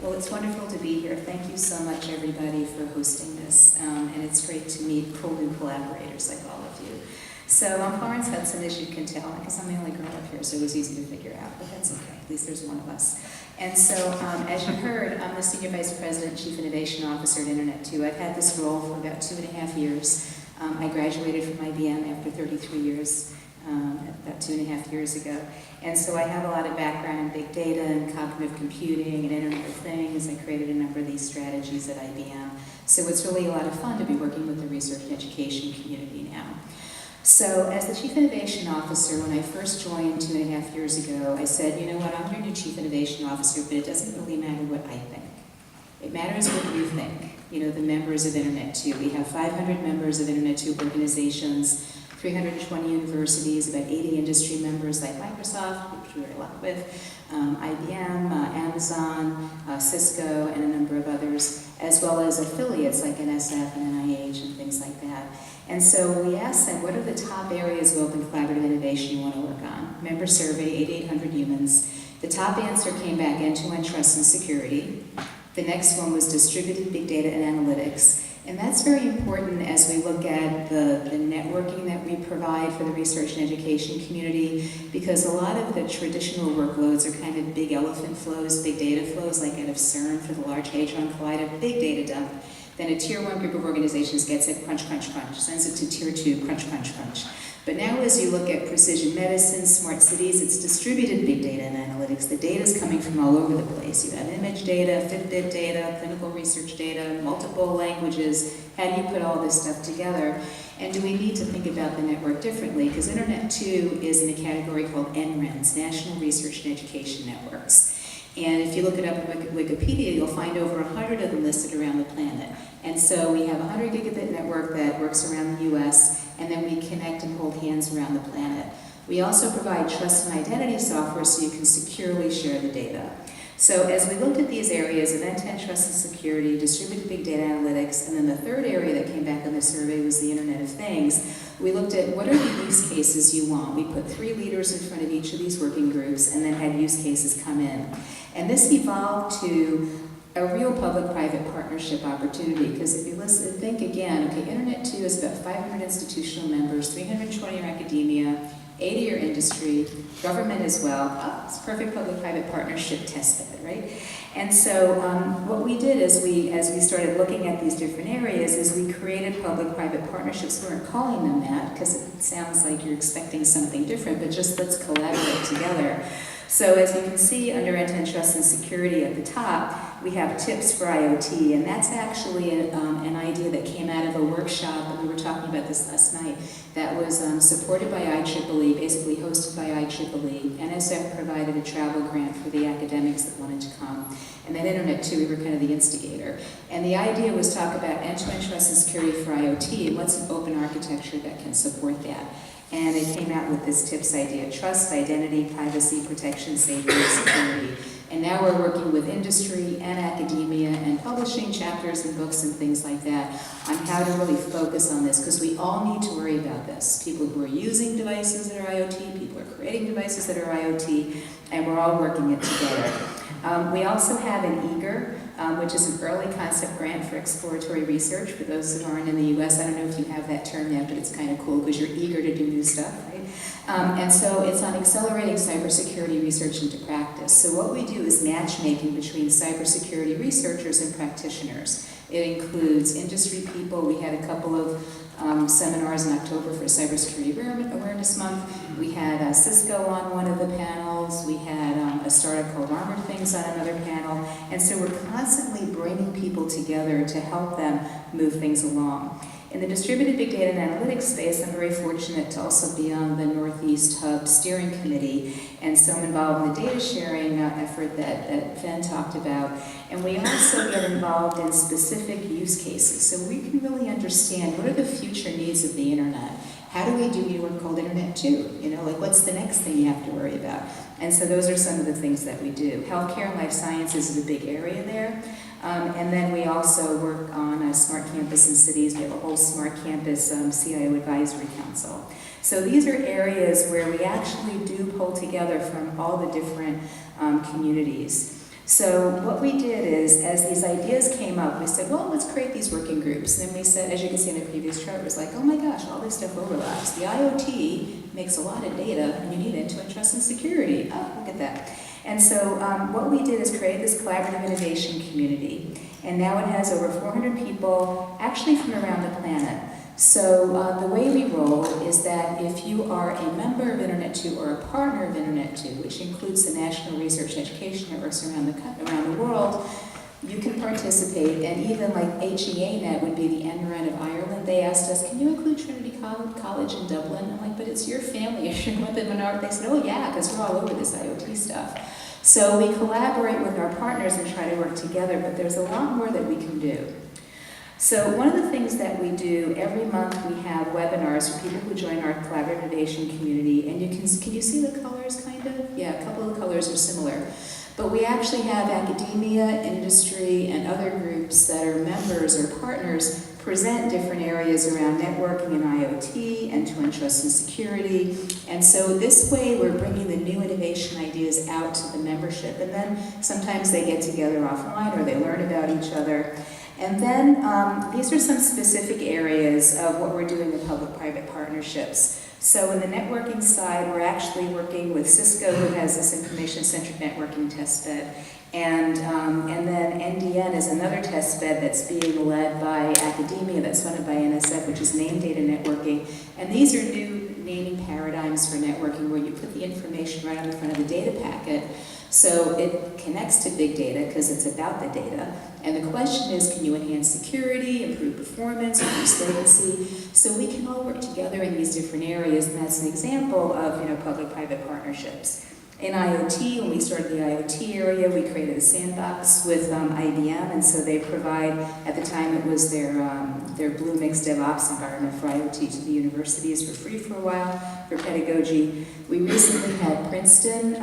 Well, it's wonderful to be here. Thank you so much, everybody, for hosting this. And it's great to meet cool new collaborators like all of you. So I'm FlorenceHudson, as you can tell. I guess I'm the only girl up here, so it was easy to figure out, but that's okay. At least there's one of us. And so, as you heard, I'm the Senior Vice President, Chief Innovation Officer at Internet2. I've had this role for about 2.5 years. I graduated from IBM after 33 years, about 2.5 years ago. And so I have a lot of background in big data and cognitive computing and Internet of Things. I created a number of these strategies at IBM. So it's really a lot of fun to be working with the research and education community now. So as the Chief Innovation Officer, when I first joined 2.5 years ago, I said, you know what, I'm your new Chief Innovation Officer, but it doesn't really matter what I think. It matters what you think, the members of Internet2. We have 500 members of Internet2 organizations, 320 universities, about 80 industry members like Microsoft, which we work a lot with, IBM, Amazon, Cisco, and a number of others, as well as affiliates like NSF and NIH and things like that. And so we asked them, what are the top areas of open collaborative innovation you want to work on? Member survey, 8,800 humans. The top answer came back end-to-end trust and security. The next one was distributed big data and analytics. And that's very important as we look at the networking that we provide for the research and education community, because a lot of the traditional workloads are kind of big elephant flows, big data flows, like out of CERN for the Large Hadron Collider, big data dump. Then a tier 1 group of organizations gets it, crunch, crunch, crunch, sends it to tier 2, crunch, crunch, crunch. But now as you look at precision medicine, smart cities, it's distributed big data and analytics. The data is coming from all over the place. You have image data, Fitbit data, clinical research data, multiple languages. How do you put all this stuff together? And do we need to think about the network differently? Because Internet2 is in a category called NRENs, National Research and Education Networks. And if you look it up on Wikipedia, you'll find over 100 of them listed around the planet. And so we have a 100 gigabit network that works around the US, and then we connect and hold hands around the planet. We also provide trust and identity software so you can securely share the data. So as we looked at these areas of end-to-end trust and security, distributed big data analytics, and then the third area that came back on the survey was the Internet of Things, we looked at what are the use cases you want. We put 3 leaders in front of each of these working groups and then had use cases come in. And this evolved to a real public-private partnership opportunity, because if you listen, think again, okay, Internet2 is about 500 institutional members, 320 are academia, 80 are industry, government as well. Oh, it's perfect public-private partnership test bed, right? And so what we did is as we started looking at these different areas, is we created public-private partnerships. We weren't calling them that, because it sounds like you're expecting something different, but just let's collaborate together. So as you can see under end-to-end trust and security at the top, we have tips for IoT, and that's actually an idea that came out of a workshop, and we were talking about this last night, that was supported by IEEE, basically hosted by IEEE. NSF provided a travel grant for the academics that wanted to come. And then Internet2, we were kind of the instigator. And the idea was talk about end-to-end trust and security for IoT, and what's an open architecture that can support that. And it came out with this TIPS idea: trust, identity, privacy, protection, safety, and security. And now we're working with industry and academia and publishing chapters and books and things like that on how to really focus on this, because we all need to worry about this. People who are using devices that are IoT, people who are creating devices that are IoT, and we're all working it together. We also have an EAGR, which is an early concept grant for exploratory research. For those that aren't in the US, I don't know if you have that term yet, but it's kind of cool because you're eager to do new stuff, right? And so it's on accelerating cybersecurity research into practice. So what we do is matchmaking between cybersecurity researchers and practitioners. It includes industry people. We had a couple of seminars in October for Cybersecurity Awareness Month. We had Cisco on one of the panels. We had a startup called Armored Things on another panel. And so we're constantly bringing people together to help them move things along. In the distributed big data and analytics space, I'm very fortunate to also be on the Northeast Hub Steering Committee, and so I'm involved in the data sharing effort that Fen talked about. And we also get involved in specific use cases, so we can really understand what are the future needs of the internet. How do we do new work called Internet2? Like what's the next thing you have to worry about? And so those are some of the things that we do. Healthcare and life sciences is a big area there. And then we also work on a smart campus in cities. We have a whole smart campus CIO advisory council. So these are areas where we actually do pull together from all the different communities. So what we did is, as these ideas came up, we said, well, let's create these working groups. And then we said, as you can see in the previous chart, it was like, oh my gosh, all this stuff overlaps. The IoT makes a lot of data, and you need end-to-end trust and security. Oh, look at that. And so what we did is create this collaborative innovation community. And now it has over 400 people, actually from around the planet. So the way we roll is that if you are a member of Internet 2 or a partner of Internet 2, which includes the National Research Education Networks around the world, you can participate. And even like HEANet would be the NRN of Ireland. They asked us, can you include Trinity College in Dublin? I'm like, but it's your family. You're one of the minority. They said, oh yeah, because we're all over this IoT stuff. So we collaborate with our partners and try to work together, but there's a lot more that we can do. So one of the things that we do every month, we have webinars for people who join our collaborative innovation community, and can you see the colors kind of? Yeah, a couple of the colors are similar. But we actually have academia, industry, and other groups that are members or partners present different areas around networking and IoT, end-to-end trust and security. And so this way we're bringing the new innovation ideas out to the membership. And then sometimes they get together offline or they learn about each other. And then these are some specific areas of what we're doing with public-private partnerships. So in the networking side, we're actually working with Cisco, who has this information-centric networking testbed. And then NDN is another testbed that's being led by academia, that's funded by NSF, which is name data networking. And these are new naming paradigms for networking where you put the information right on the front of the data packet. So it connects to big data because it's about the data. And the question is, can you enhance security, improve performance, reduce latency? So we can all work together in these different areas, and that's an example of public-private partnerships. In IoT, when we started the IoT area, we created a sandbox with IBM, and so they provide, at the time it was their Blue Mix DevOps environment for IoT to the universities for free for a while, for pedagogy. We recently had Princeton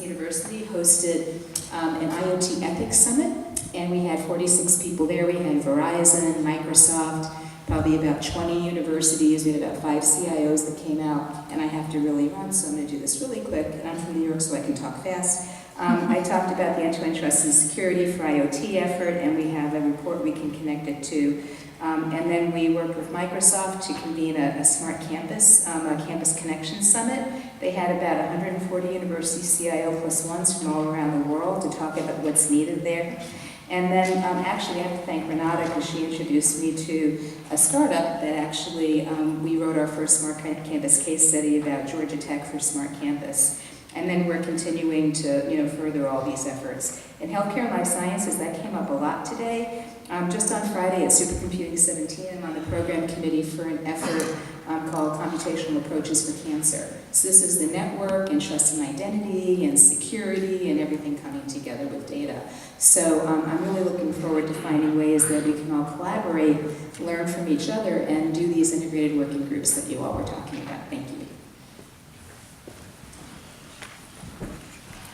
University hosted an IoT Ethics Summit, and we had 46 people there. We had Verizon, Microsoft, probably about 20 universities. We had about 5 CIOs that came out, and I have to really run, so I'm going to do this really quick, and I'm from New York, so I can talk fast. I talked about the end-to-end trust and security for IoT effort, and we have a report we can connect it to. And then we worked with Microsoft to convene a smart campus, a campus connection summit. They had about 140 university CIO plus ones from all around the world to talk about what's needed there. And then actually I have to thank Renata because she introduced me to a startup that actually, we wrote our first Smart Campus case study about Georgia Tech for Smart Campus. And then we're continuing to further all these efforts. In healthcare and life sciences, that came up a lot today. Just on Friday at Supercomputing 17, I'm on the program committee for an effort called Computational Approaches for Cancer. So this is the network and trust and identity and security and everything coming together with data. So I'm really looking forward to finding ways that we can all collaborate, learn from each other, and do these integrated working groups that you all were talking about. Thank you.